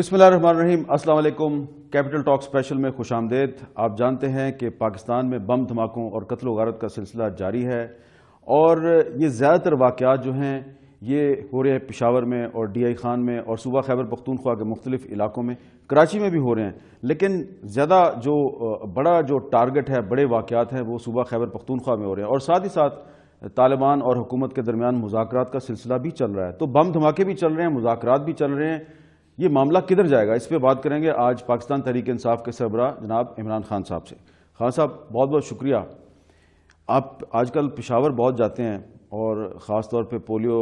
بسم اللہ الرحمن الرحیم۔ السلام علیکم۔ کیپٹل ٹاک اسپیشل میں خوش آمدید۔ آپ جانتے ہیں کہ پاکستان میں بم دھماکوں اور قتل و غارت کا سلسلہ جاری ہے، اور یہ زیادہ تر واقعات جو ہیں یہ ہو رہے ہیں پشاور میں اور ڈی آئی خان میں اور صوبہ خیبر پختونخوا کے مختلف علاقوں میں، کراچی میں بھی ہو رہے ہیں، لیکن زیادہ جو بڑا ٹارگٹ ہے، بڑے واقعات ہیں، وہ صوبہ خیبر پختونخوا میں ہو رہے ہیں، اور ساتھ ہی ساتھ طالبان اور حکومت کے درمیان مذاکرات کا سلسلہ بھی چل رہا ہے۔ تو بم دھماکے بھی چل رہے ہیں، مذاکرات بھی چل رہے ہیں، یہ معاملہ کدھر جائے گا؟ اس پہ بات کریں گے آج پاکستان تحریک انصاف کے سربراہ جناب عمران خان صاحب سے۔ خان صاحب بہت بہت شکریہ۔ آپ آج کل پشاور بہت جاتے ہیں اور خاص طور پہ پولیو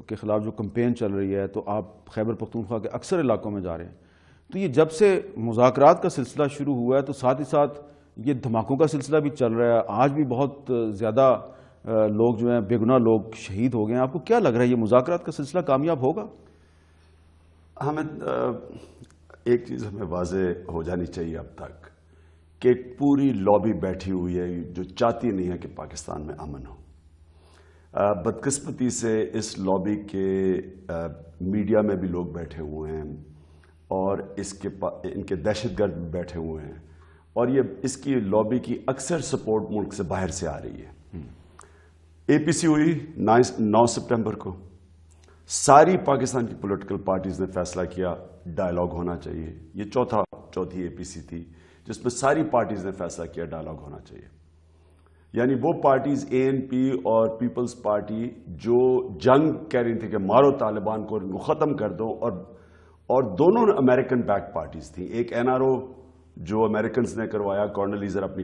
کے خلاف جو کمپین چل رہی ہے، تو آپ خیبر پختونخوا کے اکثر علاقوں میں جا رہے ہیں۔ تو یہ جب سے مذاکرات کا سلسلہ شروع ہوا ہے تو ساتھ ہی ساتھ یہ دھماکوں کا سلسلہ بھی چل رہا ہے، آج بھی بہت زیادہ لوگ جو ہیں بے گناہ لوگ شہید ہو گئے ہیں۔ آپ کو کیا لگ رہا ہے یہ مذاکرات کا سلسلہ کامیاب ہوگا؟ حامد، ایک چیز ہمیں واضح ہو جانی چاہیے اب تک کہ ایک پوری لابی بیٹھی ہوئی ہے جو چاہتی نہیں ہے کہ پاکستان میں امن ہو۔ بدقسمتی سے اس لابی کے میڈیا میں بھی لوگ بیٹھے ہوئے ہیں اور ان کے دہشت گرد بھی بیٹھے ہوئے ہیں، اور یہ اس کی لابی کی اکثر سپورٹ ملک سے باہر سے آ رہی ہے۔ اے پی سی ہوئی 9 سپٹمبر کو، ساری پاکستان کی پولیٹیکل پارٹیز نے فیصلہ کیا ڈائلاگ ہونا چاہیے۔ یہ چوتھی اے پی سی تھی جس میں ساری پارٹیز نے فیصلہ کیا ڈائلاگ ہونا چاہیے۔ یعنی وہ پارٹیز اے این پی اور پیپلز پارٹی جو جنگ کہہ رہی تھی کہ مارو طالبان کو، ان کو ختم کر دو، اور دونوں امریکن بیک پارٹیز تھیں۔ ایک این آر او جو امریکنز نے کروایا، کارنلیزر اپنی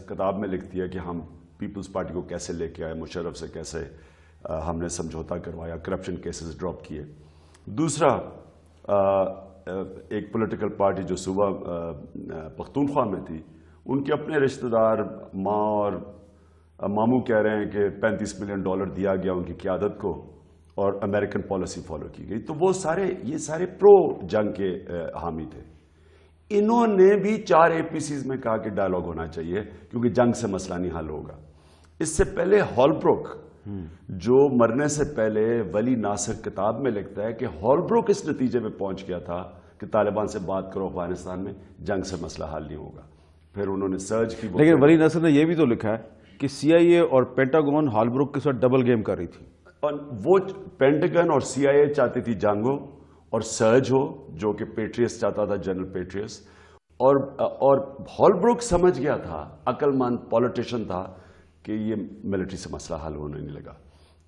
کتاب میں لکھتی ہے کہ ہم پیپلز پارٹی کو کیسے لے کے آئے، مشرف سے کیسے ہم نے سمجھوتا کروایا، کرپشن کیسز ڈراپ کیے۔ دوسرا ایک پولیٹیکل پارٹی جو صوبہ پختونخوا میں تھی، ان کے اپنے رشتہ دار ماں اور ماموں کہہ رہے ہیں کہ $35 ملین دیا گیا ان کی قیادت کو اور امریکن پالیسی فالو کی گئی۔ تو وہ یہ سارے پرو جنگ کے حامی تھے۔ انہوں نے بھی 4 اے پی سیز میں کہا کہ ڈائلاگ ہونا چاہیے کیونکہ جنگ سے مسئلہ نہیں حل ہوگا۔ اس سے پہلے ہالبروک جو مرنے سے پہلے ولی ناصر کتاب میں لکھتا ہے کہ ہالبروک اس نتیجے پہ پہنچ گیا تھا کہ طالبان سے بات کرو، افغانستان میں جنگ سے مسئلہ حل نہیں ہوگا۔ پھر انہوں نے سرچ کی، لیکن ولی ناصر نے یہ بھی تو لکھا ہے کہ سی آئی اے اور پینٹاگون ہالبروک کے ساتھ ڈبل گیم کر رہی تھی، اور وہ پینٹاگن اور سی آئی اے چاہتی تھی جنگ ہو اور سرج ہو، جو کہ پیٹریس چاہتا تھا، جنرل پیٹریس، اور ہالبروک سمجھ گیا تھا، عقل مند پولیٹیشین تھا کہ یہ ملٹری سے مسئلہ حل ہونے نہیں لگا،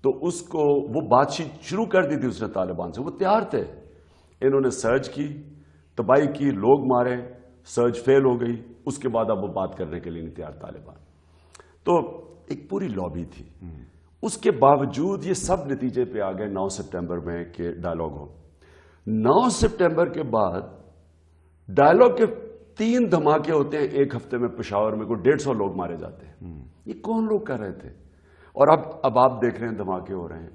تو اس کو وہ بات چیت شروع کر دی تھی اس نے طالبان سے۔ وہ تیار تھے، انہوں نے سرچ کی، تباہی کی، لوگ مارے، سرچ فیل ہو گئی، اس کے بعد اب وہ بات کرنے کے لیے نہیں تیار طالبان۔ تو ایک پوری لابی تھی، اس کے باوجود یہ سب نتیجے پہ آ گئے 9 سپٹمبر میں کہ ڈائلاگ ہو۔ 9 سپٹمبر کے بعد ڈائلاگ کے 3 دھماکے ہوتے ہیں ایک ہفتے میں پشاور میں، کوئی 150 لوگ مارے جاتے ہیں۔ یہ کون لوگ کر رہے تھے؟ اور اب آپ دیکھ رہے ہیں دھماکے ہو رہے ہیں،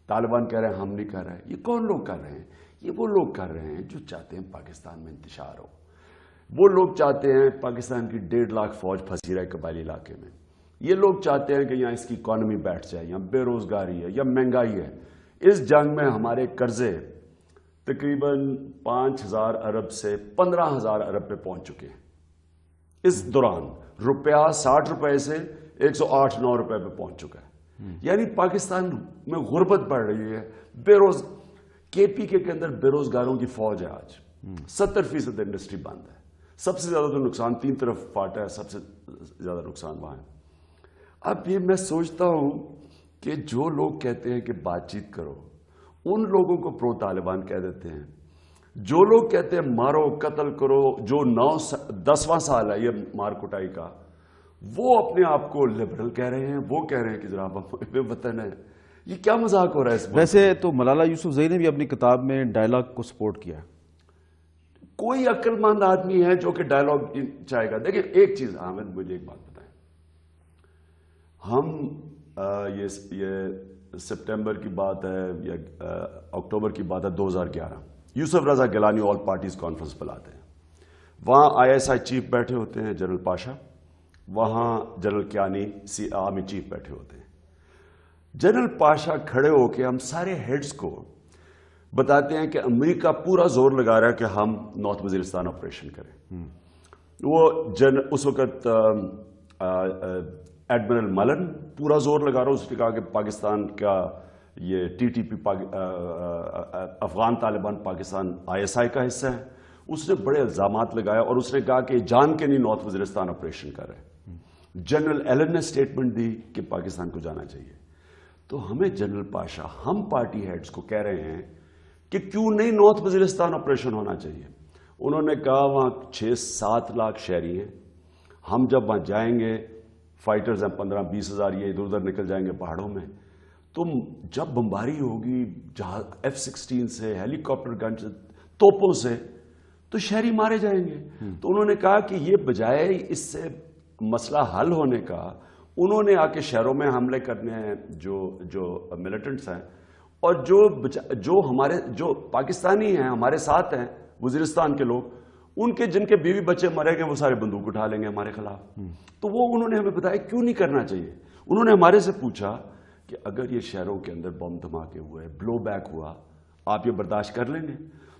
طالبان کہہ رہے ہیں ہم نہیں کر رہے۔ یہ کون لوگ کر رہے ہیں؟ یہ وہ لوگ کر رہے ہیں جو چاہتے ہیں پاکستان میں انتشار ہو۔ وہ لوگ چاہتے ہیں پاکستان کی 1.5 لاکھ فوج پھنسی رہے قبائلی علاقے میں۔ یہ لوگ چاہتے ہیں کہ یہاں اس کی اکانومی بیٹھ جائے، یہاں بے روزگاری ہے یا مہنگائی ہے۔ اس جنگ میں ہمارے قرضے تقریباً 5,000 ارب سے 15,000 ارب پہ پہنچ چکے ہیں۔ اس دوران روپیہ 60 روپے سے 108-9 روپے پہ پہنچ چکا ہے۔ یعنی پاکستان میں غربت بڑھ رہی ہے، کے پی کے اندر بے روزگاروں کی فوج ہے آج، 70% انڈسٹری بند ہے۔ سب سے زیادہ تو نقصان 3 طرف فاٹا ہے، سب سے زیادہ نقصان وہاں ہے۔ اب یہ میں سوچتا ہوں کہ جو لوگ کہتے ہیں کہ بات چیت کرو، ان لوگوں کو پرو طالبان کہہ دیتے ہیں۔ جو لوگ کہتے ہیں مارو قتل کرو، جو 10واں سال ہے یہ مار کٹائی کا، وہ اپنے آپ کو لبرل کہہ رہے ہیں، وہ کہہ رہے ہیں کہ جناب ہم بے وطن ہیں۔ یہ کیا مذاق ہو رہا ہے اس میں؟ ویسے تو ملالہ یوسفزئی نے بھی اپنی کتاب میں ڈائلاگ کو سپورٹ کیا ہے۔ کوئی عقل مند آدمی ہے جو کہ ڈائلاگ چاہے گا؟ دیکھیں ایک چیز حامد، مجھے ایک بات بتائیں، ہم یہ سپٹمبر کی بات ہے یا اکتوبر کی بات ہے 2011، یوسف Raza Gilani all parties conference بلاتے ہیں، وہاں آئی ایس آئی چیف بیٹھے ہوتے ہیں جنرل پاشا، وہاں جنرل کیانی آرمی چیف بیٹھے ہوتے ہیں۔ جنرل پاشا کھڑے ہو کے ہم سارے ہیڈز کو بتاتے ہیں کہ امریکہ پورا زور لگا رہا ہے کہ ہم نارتھ وزیرستان آپریشن کریں. وہ اس وقت ایڈمرل ملن پورا زور لگا رہا. اس نے کہا کہ پاکستان کا یہ TTP افغان طالبان پاکستان ISI کا حصہ ہے. اس نے بڑے الزامات لگایا اور اس نے کہا کہ جان کے نہیں نارتھ وزیرستان آپریشن کر رہے. جنرل ایلن نے اسٹیٹمنٹ دی کہ پاکستان کو جانا چاہیے. تو ہمیں جنرل پاشا ہم پارٹی ہیڈز کو کہہ رہے ہیں کہ کیوں نہیں نارتھ وزیرستان آپریشن ہونا چاہیے. انہوں نے کہا وہاں 6-7 لاکھ شہری ہیں, ہم جب وہاں جائیں گے فائٹرز ہیں 15-20 ہزار, یہ ادھر ادھر نکل جائیں گے پہاڑوں میں, تو جب بمباری ہوگی F-16 سے, ہیلی کاپٹر گن سے, توپوں سے, تو شہری مارے جائیں گے. تو انہوں نے کہا کہ یہ بجائے اس سے مسئلہ حل ہونے کا, انہوں نے آ کے شہروں میں حملے کرنے ہیں جو ملیٹنٹس ہیں, اور جو پاکستانی ہیں ہمارے ساتھ ہیں وزیرستان کے لوگ, ان کے جن کے بیوی بچے مرے گئے وہ سارے بندوق اٹھا لیں گے ہمارے خلاف. تو وہ انہوں نے ہمیں بتایا کیوں نہیں کرنا چاہیے. انہوں نے ہمارے سے پوچھا کہ اگر یہ شہروں کے اندر بم دھماکے ہوئے, بلو بیک ہوا, آپ یہ برداشت کر لیں گے؟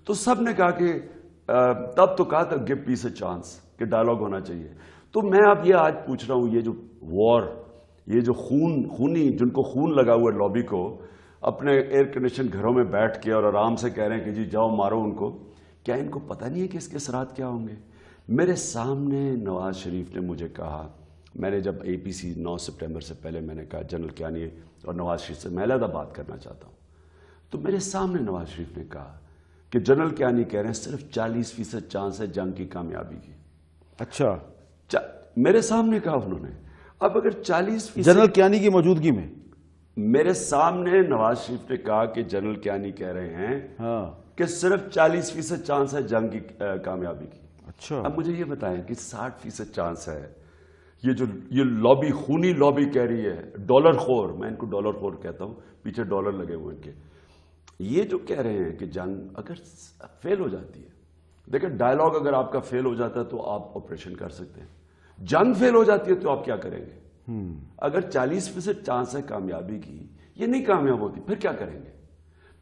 تو سب نے کہا کہ تب تو کہا تھا گیو پیس اے چانس, کہ ڈائلاگ ہونا چاہیے. تو میں اب یہ آج پوچھ رہا ہوں, یہ جو وار, یہ جو خونی جن کو خون لگا ہوا ہے لابی کو, اپنے ایئر کنڈیشن گھروں میں بیٹھ کے اور آرام سے کہہ رہے ہیں کہ جی جاؤ مارو ان کو, کیا ان کو پتہ نہیں ہے کہ اس کے اثرات کیا ہوں گے؟ میرے سامنے نواز شریف نے مجھے کہا, میں نے جب APC 9 سپٹمبر سے پہلے میں نے کہا جنرل کیانی اور نواز شریف سے میں علیحدہ بات کرنا چاہتا ہوں, تو میرے سامنے نواز شریف نے کہا کہ جنرل کیانی کہہ رہے ہیں صرف 40% چانس ہے جنگ کی کامیابی کی. اچھا, میرے سامنے کہا انہوں نے. اب اگر 40% جنرل کیانی کی موجودگی میں میرے سامنے نواز شریف نے کہا کہ جنرل کیانی کہہ رہے ہیں کہ صرف 40% چانس ہے جنگ کی کامیابی کی. اچھا, اب مجھے یہ بتائیں کہ 60% چانس ہے, یہ لابی, خونی لابی کہہ رہی ہے, ڈالر خور, میں ان کو ڈالر خور کہتا ہوں, پیچھے ڈالر لگے ہوئے ان کے, یہ جو کہہ رہے ہیں کہ جنگ اگر فیل ہو جاتی ہے, دیکھیں ڈائلاگ اگر آپ کا فیل ہو جاتا ہے تو آپ آپریشن کر سکتے ہیں, جنگ فیل ہو جاتی ہے تو آپ کیا کریں گے؟ اگر 40% چانس ہے کامیابی کی, یہ نہیں کامیاب ہوتی, پھر کیا کریں گے؟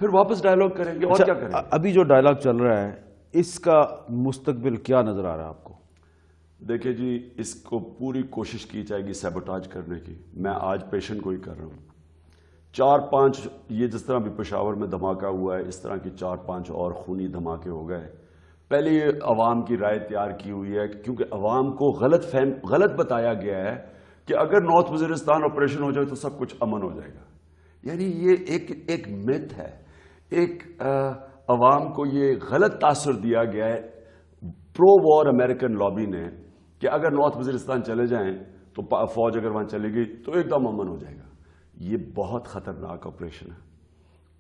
پھر واپس ڈائلاگ کریں گے, اور کیا کریں گے؟ ابھی جو ڈائلاگ چل رہا ہے اس کا مستقبل کیا نظر آ رہا ہے آپ کو؟ دیکھیں جی, اس کو پوری کوشش کی جائے گی سیبوٹاج کرنے کی. میں آج پیشن کو ہی کر رہا ہوں. 4-5 یہ جس طرح بھی پشاور میں دھماکہ ہوا ہے, اس طرح کی 4-5 اور خونی دھماکے ہو گئے. پہلے یہ عوام کی رائے تیار کی ہوئی ہے, کیونکہ عوام کو غلط بتایا گیا ہے کہ اگر نارتھ وزیرستان آپریشن ہو جائے تو سب کچھ امن ہو جائے گا. یعنی یہ ایک میتھ ہے, ایک عوام کو یہ غلط تاثر دیا گیا ہے پرو وار امریکن لابی نے کہ اگر نارتھ وزیرستان چلے جائیں تو فوج اگر وہاں چلے گئی تو ایک دم امن ہو جائے گا. یہ بہت خطرناک آپریشن ہے.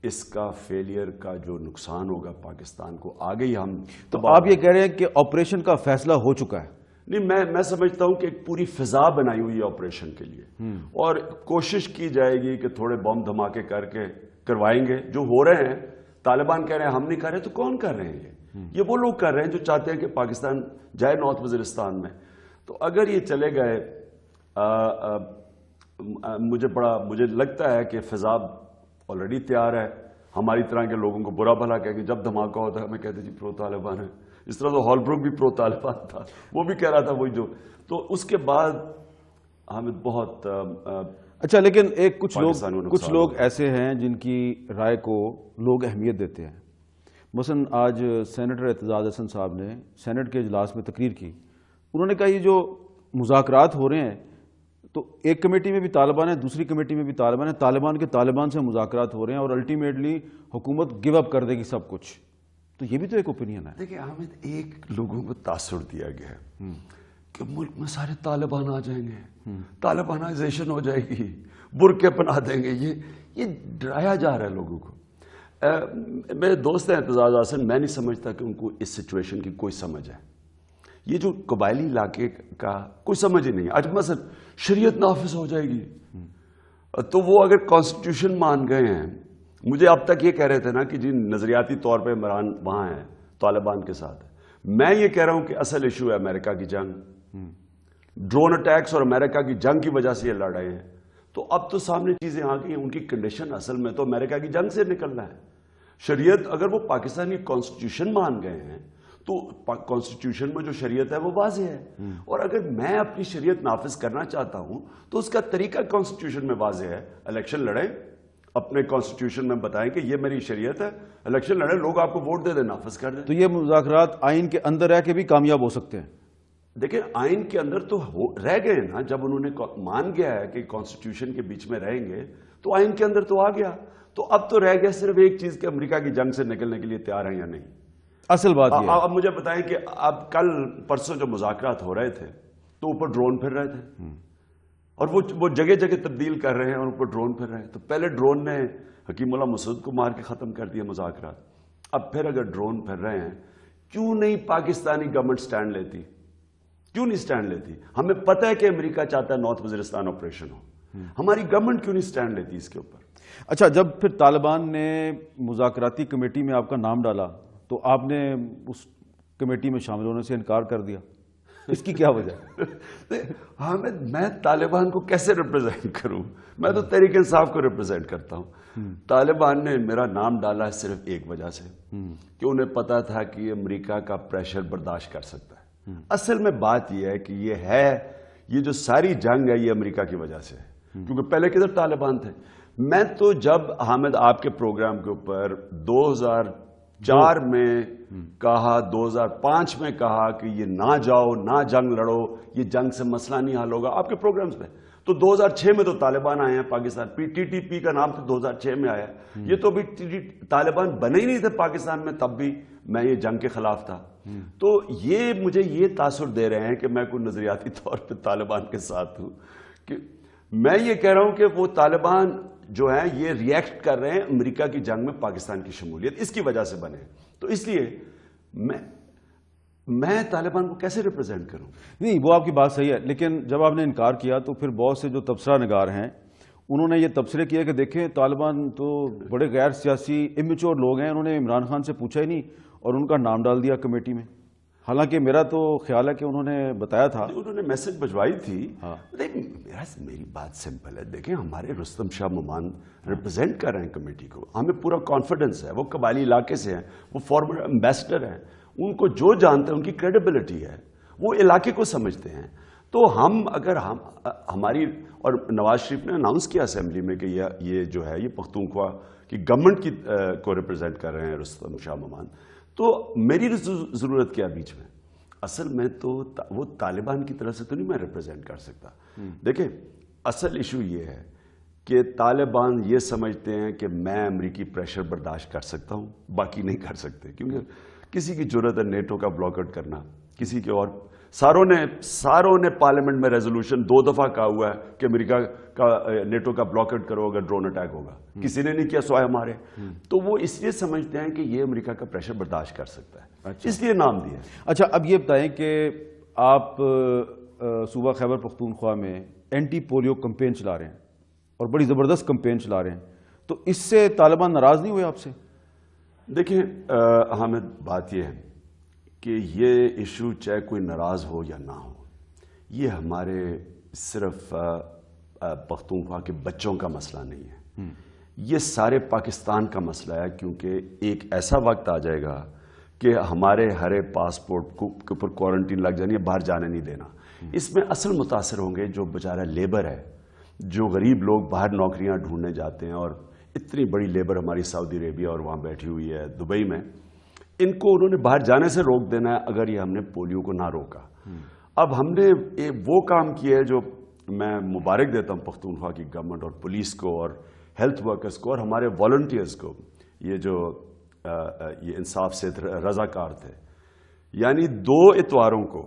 اس کا فیلئر کا جو نقصان ہوگا پاکستان کو, آگے ہی ہم تو آپ یہ کہہ رہے ہیں کہ آپریشن کا فیصلہ ہو چکا ہے؟ نہیں, میں سمجھتا ہوں کہ ایک پوری فضا بنائی ہوئی ہے آپریشن کے لیے, اور کوشش کی جائے گی کہ تھوڑے بم دھماکے کر کے کروائیں گے. جو ہو رہے ہیں, طالبان کہہ رہے ہیں ہم نہیں کر رہے, تو کون کر رہے ہیں؟ یہ وہ لوگ کر رہے ہیں جو چاہتے ہیں کہ پاکستان جائے نارتھ وزیرستان میں. تو اگر یہ چلے گئے, مجھے لگتا ہے کہ فضا آلریڈی تیار ہے. ہماری طرح کے لوگوں کو برا بھلا کہہ کہ جب دھماکہ ہوتا ہے ہمیں کہتے جی پرو طالبان ہے. اس طرح تو ہالبروک بھی پرو طالبان تھا, وہ بھی کہہ رہا تھا وہی جو. تو اس کے بعد ہمیں بہت اچھا, لیکن کچھ لوگ ایسے ہیں جن کی رائے کو لوگ اہمیت دیتے ہیں. مثلا آج سینیٹر اعتزاز احسن صاحب نے سینٹ کے اجلاس میں تقریر کی. انہوں نے کہا یہ جو مذاکرات ہو رہے ہیں تو ایک کمیٹی میں بھی طالبان ہے, دوسری کمیٹی میں بھی طالبان ہے, طالبان سے مذاکرات ہو رہے ہیں اور الٹیمیٹلی حکومت گیو اپ کر دے گی سب کچھ. تو یہ بھی تو ایک اوپینین ہے. دیکھیں حامد, ایک لوگوں کو تاثر دیا گیا ہے کہ ملک میں سارے طالبان آ جائیں گے, طالبانائزیشن ہو جائے گی, برقعے پہنا دیں گے. یہ ڈرایا جا رہا ہے لوگوں کو. میرے دوست ہیں اعتزاز احسن, میں نہیں سمجھتا کہ ان کو اس سچویشن کی کوئی سمجھ ہے. یہ جو قبائلی علاقے کا کوئی سمجھ ہی نہیں. آج مثلا شریعت نافذ ہو جائے گی تو وہ اگر کانسٹیٹیوشن مان گئے ہیں, مجھے اب تک یہ کہہ رہے تھے نا کہ جی نظریاتی طور پہ عمران وہاں ہے طالبان کے ساتھ. میں یہ کہہ رہا ہوں کہ اصل ایشو ہے امریکہ کی جنگ, ڈرون اٹیکس اور امریکہ کی جنگ کی وجہ سے یہ لڑائی ہے. تو اب تو سامنے چیزیں آ گئی ہیں. ان کی کنڈیشن اصل میں تو امریکہ کی جنگ سے نکلنا ہے. شریعت اگر وہ پاکستانی کانسٹیٹیوشن مان گئے ہیں تو کانسٹیٹیوشن میں جو شریعت ہے وہ واضح ہے، اور اگر میں اپنی شریعت نافذ کرنا چاہتا ہوں تو اس کا طریقہ کانسٹیٹیوشن میں واضح ہے. الیکشن لڑیں، اپنے کانسٹیٹیوشن میں بتائیں کہ یہ میری شریعت ہے، الیکشن لڑیں، لوگ آپ کو ووٹ دے دیں، نافذ کر دیں. تو یہ مذاکرات آئین کے اندر رہ کے بھی کامیاب ہو سکتے ہیں؟ دیکھیں آئین کے اندر تو رہ گئے نا، جب انہوں نے مان گیا ہے کہ کانسٹیٹیوشن کے بیچ میں رہیں گے تو آئین کے اندر تو آ گیا. تو اب تو رہ گیا صرف ایک چیز کہ امریکہ کی جنگ سے نکلنے کے لیے تیار ہیں یا نہیں. اصل بات یہ ہے. اب مجھے بتائیں کہ اب کل پرسوں جو مذاکرات ہو رہے تھے تو اوپر ڈرون پھر رہے تھے، اور وہ جگہ جگہ تبدیل کر رہے ہیں اور اوپر ڈرون پھر رہے ہیں. تو پہلے ڈرون نے حکیم اللہ مسعود کو مار کے ختم کر دیا مذاکرات، اب پھر اگر ڈرون پھر رہے ہیں، کیوں نہیں پاکستانی گورنمنٹ سٹینڈ لیتی؟ کیوں نہیں سٹینڈ لیتی؟ ہمیں پتہ ہے کہ امریکہ چاہتا ہے نارتھ وزیرستان آپریشن ہو، ہماری گورنمنٹ کیوں نہیں سٹینڈ لیتی اس کے اوپر؟ اچھا، جب پھر طالبان نے مذاکراتی کمیٹی میں آپ کا نام ڈالا تو آپ نے اس کمیٹی میں شامل ہونے سے انکار کر دیا، اس کی کیا وجہ ہے؟ حامد، میں طالبان کو کیسے ریپرزینٹ کروں؟ میں تو تحریک انصاف کو ریپرزینٹ کرتا ہوں. طالبان نے میرا نام ڈالا صرف ایک وجہ سے کہ انہیں پتا تھا کہ امریکہ کا پریشر برداشت کر سکتا ہے. اصل میں بات یہ ہے کہ یہ جو ساری جنگ ہے یہ امریکہ کی وجہ سے ہے، کیونکہ پہلے کدھر طالبان تھے. میں تو جب حامد آپ کے پروگرام کے اوپر 2004 میں کہا، 2005 میں کہا کہ یہ نہ جاؤ، نہ جنگ لڑو، یہ جنگ سے مسئلہ نہیں حل ہوگا آپ کے پروگرامز میں، تو 2006 میں تو طالبان آئے ہیں پاکستان. ٹی ٹی پی کا نام تو 2006 میں آیا. یہ تو ابھی طالبان بنے ہی نہیں تھے پاکستان میں، تب بھی میں یہ جنگ کے خلاف تھا. تو یہ مجھے یہ تاثر دے رہے ہیں کہ میں کوئی نظریاتی طور پہ طالبان کے ساتھ ہوں، کہ میں یہ کہہ رہا ہوں کہ وہ طالبان جو ہیں یہ ریئیکٹ کر رہے ہیں امریکہ کی جنگ میں پاکستان کی شمولیت اس کی وجہ سے بنے. تو اس لیے میں طالبان کو کیسے ریپرزینٹ کروں؟ نہیں، وہ آپ کی بات صحیح ہے، لیکن جب آپ نے انکار کیا تو پھر بہت سے جو تبصرہ نگار ہیں انہوں نے یہ تبصرے کیا کہ دیکھیں طالبان تو بڑے غیر سیاسی امیچور لوگ ہیں، انہوں نے عمران خان سے پوچھا ہی نہیں اور ان کا نام ڈال دیا کمیٹی میں. حالانکہ میرا تو خیال ہے کہ انہوں نے بتایا تھا، انہوں نے میسج بھجوائی تھی. میری بات سمپل ہے، دیکھیں ہمارے رستم شاہ ممان ریپرزینٹ کر رہے ہیں کمیٹی کو، ہمیں پورا کانفیڈنس ہے، وہ قبائلی علاقے سے ہیں، وہ فارمر ایمبیسڈر ہیں، ان کو جو جانتے ہیں ان کی کریڈیبلٹی ہے، وہ علاقے کو سمجھتے ہیں. تو اگر ہماری، اور نواز شریف نے اناؤنس کیا اسمبلی میں کہ یہ جو ہے یہ پختونخوا کی گورنمنٹ کو ریپرزینٹ کر رہے ہیں رستم شاہ ممان. تو میری ضرورت کیا بیچ میں؟ اصل میں تو وہ طالبان کی طرف سے تو نہیں میں ریپرزینٹ کر سکتا. دیکھیں اصل ایشو یہ ہے کہ طالبان یہ سمجھتے ہیں کہ میں امریکی پریشر برداشت کر سکتا ہوں، باقی نہیں کر سکتے، کیونکہ کسی کی ضرورت ہے نیٹو کا بلاک آؤٹ کرنا، کسی کے اور ساروں نے پارلیمنٹ میں ریزولوشن 2 دفعہ کہا ہوا ہے کہ امریکہ کا نیٹو کا بلاک آؤٹ کرو اگر ڈرون اٹیک ہوگا، کسی نے نہیں کیا سوائے ہمارے. تو وہ اس لیے سمجھتے ہیں کہ یہ امریکہ کا پریشر برداشت کر سکتا ہے، اس لیے نام دیا. اچھا، اب یہ بتائیں کہ آپ صوبہ خیبر پختونخوا میں اینٹی پولیو کمپین چلا رہے ہیں اور بڑی زبردست کمپین چلا رہے ہیں، تو اس سے طالبان ناراض نہیں ہوئے آپ سے؟ دیکھیں حامد، بات یہ ہے کہ یہ ایشو چاہے کوئی ناراض ہو یا نہ ہو، یہ ہمارے صرف پختونخوا کے بچوں کا مسئلہ نہیں ہے، یہ سارے پاکستان کا مسئلہ ہے. کیونکہ ایک ایسا وقت آ جائے گا کہ ہمارے ہر پاسپورٹ کے اوپر کوارنٹین لگ جانی ہے، باہر جانے نہیں دینا. اس میں اصل متاثر ہوں گے جو بیچارہ لیبر ہے، جو غریب لوگ باہر نوکریاں ڈھونڈنے جاتے ہیں، اور اتنی بڑی لیبر ہماری سعودی عربیہ اور وہاں بیٹھی ہوئی ہے دبئی میں، ان کو انہوں نے باہر جانے سے روک دینا ہے اگر یہ ہم نے پولیو کو نہ روکا. اب ہم نے وہ کام کیا ہے جو میں مبارک دیتا ہوں پختونخوا کی گورنمنٹ اور پولیس کو اور ہیلتھ ورکرز کو اور ہمارے والنٹیئرز کو، یہ انصاف سے رضاکار تھے. یعنی 2 اتواروں کو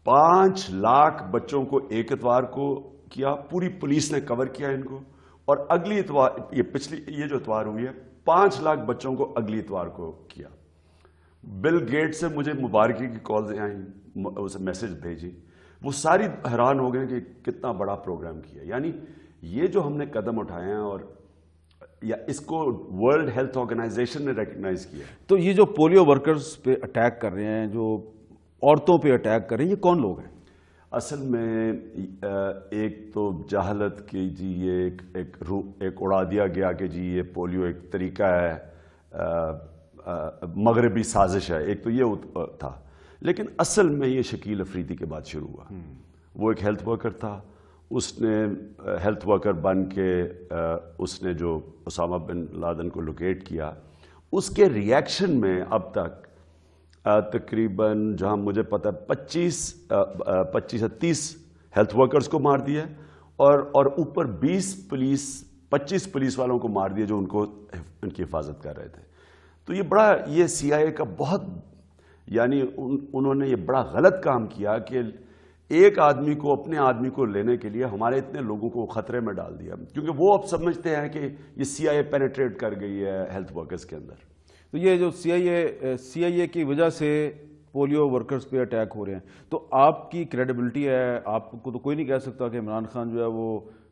5 لاکھ بچوں کو ایک اتوار کو کیا، پوری پولیس نے کور کیا ان کو، اور اگلی اتوار یہ جو اتوار ہوئی ہے 5 لاکھ بچوں کو اگلی اتوار کو کیا. بل گیٹ سے مجھے مبارکی کی کالز آئیں، اسے میسج بھیجی، وہ ساری حیران ہو گئے کہ کتنا بڑا پروگرام کیا. یعنی یہ جو ہم نے قدم اٹھائے ہیں، اور یا اس کو ورلڈ ہیلتھ آرگنائزیشن نے ریکگنائز کیا. تو یہ جو پولیو ورکرز پہ اٹیک کر رہے ہیں، جو عورتوں پہ اٹیک کر رہے ہیں، یہ کون لوگ ہیں؟ اصل میں ایک تو جہالت کی، جی یہ ایک اڑا دیا گیا کہ جی یہ پولیو ایک طریقہ ہے مغربی سازش ہے، ایک تو یہ تھا، لیکن اصل میں یہ شکیل افریدی کے بعد شروع ہوا۔ وہ ایک ہیلتھ ورکر تھا، اس نے ہیلتھ ورکر بن کے اس نے جو اسامہ بن لادن کو لوکیٹ کیا، اس کے ریئیکشن میں اب تک تقریباً جہاں مجھے پتہ ہے 25 سے 30 ہیلتھ ورکرز کو مار دیا اور اوپر 25 پولیس والوں کو مار دیا جو ان کی حفاظت کر رہے تھے۔ تو یہ سی آئی اے کا بہت، یعنی انہوں نے یہ بڑا غلط کام کیا کہ ایک آدمی کو، اپنے آدمی کو لینے کے لیے ہمارے اتنے لوگوں کو خطرے میں ڈال دیا، کیونکہ وہ اب سمجھتے ہیں کہ یہ سی آئی اے پینیٹریٹ کر گئی ہے ہیلتھ ورکرز کے اندر۔ تو یہ جو سی آئی اے کی وجہ سے پولیو ورکرز پہ اٹیک ہو رہے ہیں، تو آپ کی کریڈیبلٹی ہے، آپ کو تو کوئی نہیں کہہ سکتا کہ عمران خان جو ہے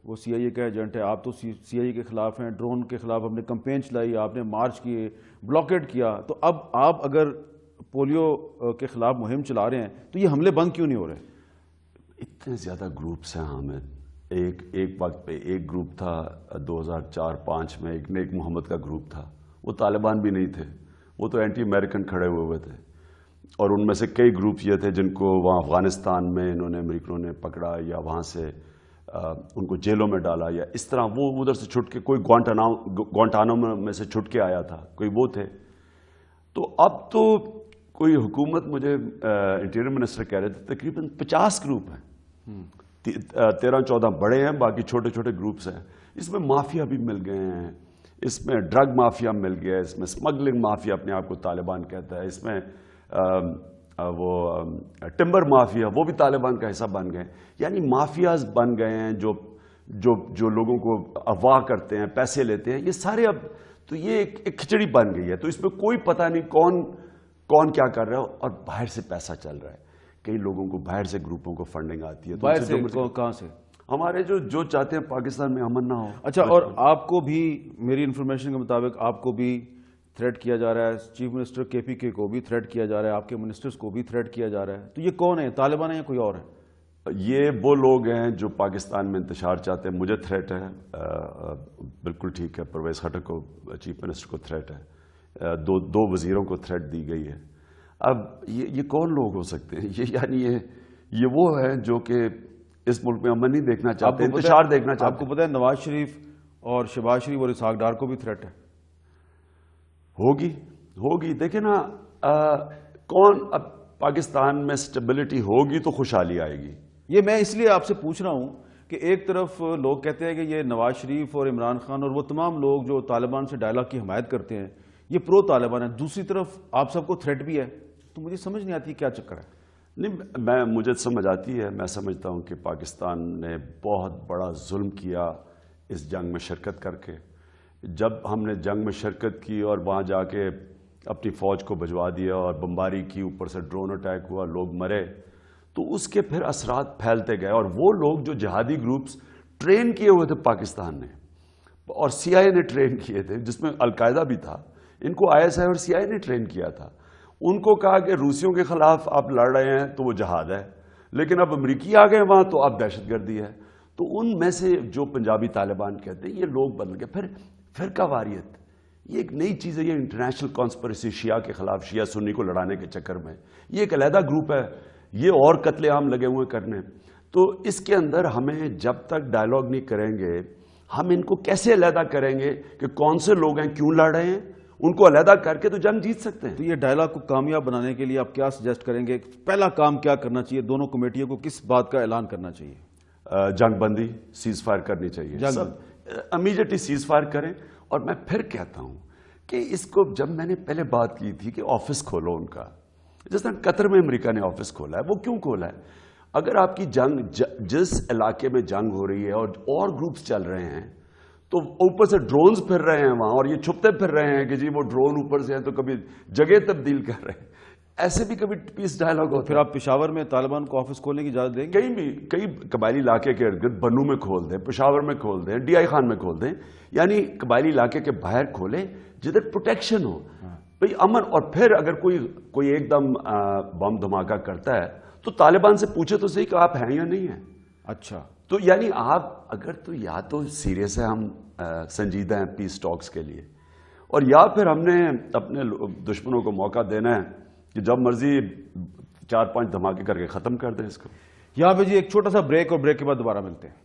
وہ سی آئی اے کا ایجنٹ ہے۔ آپ تو سی آئی اے کے خلاف ہیں، ڈرون کے خلاف آپ نے کمپین چلائی، آپ نے مارچ کیے، بلاکیٹ کیا، تو اب آپ اگر پولیو کے خلاف مہم چلا رہے ہیں تو یہ حملے بند کیوں نہیں ہو رہے؟ اتنے زیادہ گروپس ہیں حامد، ایک وقت پہ ایک گروپ تھا 2004-05 میں، ایک نیک محمد کا گروپ تھا، وہ طالبان بھی نہیں تھے، وہ تو اینٹی امریکن کھڑے ہوئے تھے، اور ان میں سے کئی گروپ یہ تھے جن کو وہاں افغانستان میں انہوں نے امریکنوں نے پکڑا یا وہاں سے ان کو جیلوں میں ڈالا، یا اس طرح وہ ادھر سے چھٹ کے، کوئی گوانٹانامو میں سے چھٹ کے آیا تھا، کوئی وہ تھے۔ تو اب تو کوئی حکومت، مجھے انٹیریئر منسٹر کہہ رہے تھے تقریباً 50 گروپ ہیں، 13-14 بڑے ہیں، باقی چھوٹے چھوٹے گروپس ہیں۔ اس میں مافیا بھی مل گئے ہیں، اس میں ڈرگ مافیا مل گیا ہے، اس میں اسمگلنگ مافیا اپنے آپ کو طالبان کہتا ہے، اس میں وہ ٹمبر مافیا، وہ بھی طالبان کا حصہ بن گئے، یعنی مافیاز بن گئے ہیں جو لوگوں کو اغوا کرتے ہیں، پیسے لیتے ہیں، یہ سارے اب تو یہ ایک کھچڑی بن گئی ہے۔ تو اس میں کوئی پتہ نہیں کون کیا کر رہا ہے، اور باہر سے پیسہ چل رہا ہے، کئی لوگوں کو باہر سے گروپوں کو فنڈنگ آتی ہے۔ باہر سے کہاں سے؟ ہمارے جو چاہتے ہیں پاکستان میں امن نہ ہو۔ اچھا، اور آپ کو بھی، میری انفارمیشن کے مطابق آپ کو بھی تھریٹ کیا جا رہا ہے، چیف منسٹر کے پی کے کو بھی تھریٹ کیا جا رہا ہے، آپ کے منسٹرز کو بھی تھریٹ کیا جا رہا ہے، تو یہ کون ہے؟ طالبان ہے یا کوئی اور ہے؟ یہ وہ لوگ ہیں جو پاکستان میں انتشار چاہتے ہیں۔ مجھے تھریٹ ہے، بالکل ٹھیک ہے، پرویز خٹک کو، چیف منسٹر کو تھریٹ ہے، دو وزیروں کو تھریٹ دی گئی ہے۔ اب یہ کون لوگ ہو سکتے ہیں؟ یعنی یہ وہ ہیں جو کہ اس ملک میں امن نہیں دیکھنا چاہتے، انتشار دیکھنا چاہتے ہیں۔ آپ کو پتہ ہے نواز شریف اور شہباز شریف اور اسحاق ڈار کو بھی تھریٹ ہے؟ ہوگی، دیکھیں نا، اب پاکستان میں سٹیبلٹی ہوگی تو خوشحالی آئے گی۔ یہ میں اس لیے آپ سے پوچھ رہا ہوں کہ ایک طرف لوگ کہتے ہیں کہ یہ نواز شریف اور عمران خان اور وہ تمام لوگ جو طالبان سے ڈائلاگ کی حمایت کرتے ہیں یہ پرو طالبان ہیں، دوسری طرف آپ سب کو تھریٹ بھی ہے، تو مجھے سمجھ نہیں آتی کیا چکر ہے؟ نہیں، مجھے سمجھ آتی ہے، میں سمجھتا ہوں کہ پاکستان نے بہت بڑا ظلم کیا اس جنگ میں شرکت کر کے۔ جب ہم نے جنگ میں شرکت کی اور وہاں جا کے اپنی فوج کو بھجوا دیا اور بمباری کی، اوپر سے ڈرون اٹیک ہوا، لوگ مرے، تو اس کے پھر اثرات پھیلتے گئے، اور وہ لوگ جو جہادی گروپس ٹرین کیے ہوئے تھے پاکستان نے اور سی آئی اے نے ٹرین کیے تھے، جس میں القاعدہ بھی تھا، ان کو آئی ایس آئی اور سی آئی اے نے ٹرین کیا تھا، ان کو کہا کہ روسیوں کے خلاف آپ لڑ رہے ہیں تو وہ جہاد ہے، لیکن اب امریکی آ گئے وہاں تو اب دہشت گردی ہے۔ تو ان میں سے جو پنجابی طالبان کہتے ہیں، یہ لوگ بدل گئے۔ پھر فرقہ واریت، یہ ایک نئی چیز ہے، یہ انٹرنیشنل کانسپریسی، شیعہ کے خلاف، شیعہ سنی کو لڑانے کے چکر میں، یہ ایک علیحدہ گروپ ہے، یہ اور قتل عام لگے ہوئے کرنے۔ تو اس کے اندر ہمیں جب تک ڈائلاگ نہیں کریں گے، ہم ان کو کیسے علیحدہ کریں گے کہ کون سے لوگ ہیں، کیوں لڑ رہے ہیں؟ ان کو علیحدہ کر کے تو جنگ جیت سکتے ہیں۔ تو یہ ڈائلاگ کو کامیاب بنانے کے لیے آپ کیا سجیسٹ کریں گے؟ پہلا کام کیا کرنا چاہیے؟ دونوں کمیٹیوں کو کس بات کا اعلان کرنا چاہیے؟ جنگ بندی، سیز فائر کرنی چاہیے، سب امیڈیٹلی سیز فائر کریں۔ اور میں پھر کہتا ہوں کہ اس کو، جب میں نے پہلے بات کی تھی کہ آفس کھولو ان کا، جس طرح قطر میں امریکہ نے آفس کھولا ہے، وہ کیوں کھولا ہے؟ اگر آپ کی جنگ، جس علاقے میں جنگ ہو رہی ہے اور گروپس چل رہے ہیں، تو اوپر سے ڈرونز پھر رہے ہیں وہاں، اور یہ چھپتے پھر رہے ہیں کہ جی وہ ڈرون اوپر سے ہیں تو کبھی جگہ تبدیل کر رہے ہیں، ایسے بھی کبھی پیس ڈائلاگ ہوتا ہے۔ پھر آپ پشاور میں طالبان کو آفس کھولنے کی اجازت دیں گے؟ کہیں بھی، کئی قبائلی علاقے کے ارد گرد، بنو میں کھول دیں، پشاور میں کھول دیں، ڈی آئی خان میں کھول دیں، یعنی قبائلی علاقے کے باہر کھولیں جدھر پروٹیکشن ہو، بھئی امن۔ اور پھر اگر کوئی ایک دم بم دھماکہ کرتا ہے تو طالبان سے پوچھے تو صحیح کہ آپ ہیں یا نہیں ہیں۔ اچھا، تو یعنی آپ اگر، تو یا تو سیریس ہے، ہم سنجیدہ ہیں پیس ٹاکس کے لیے، اور یا پھر ہم نے اپنے دشمنوں کو موقع دینا ہے کہ جب مرضی 4-5 دھماکے کر کے ختم کر دیں اس کو. یہاں پہ جی ایک چھوٹا سا بریک، اور بریک کے بعد دوبارہ ملتے ہیں.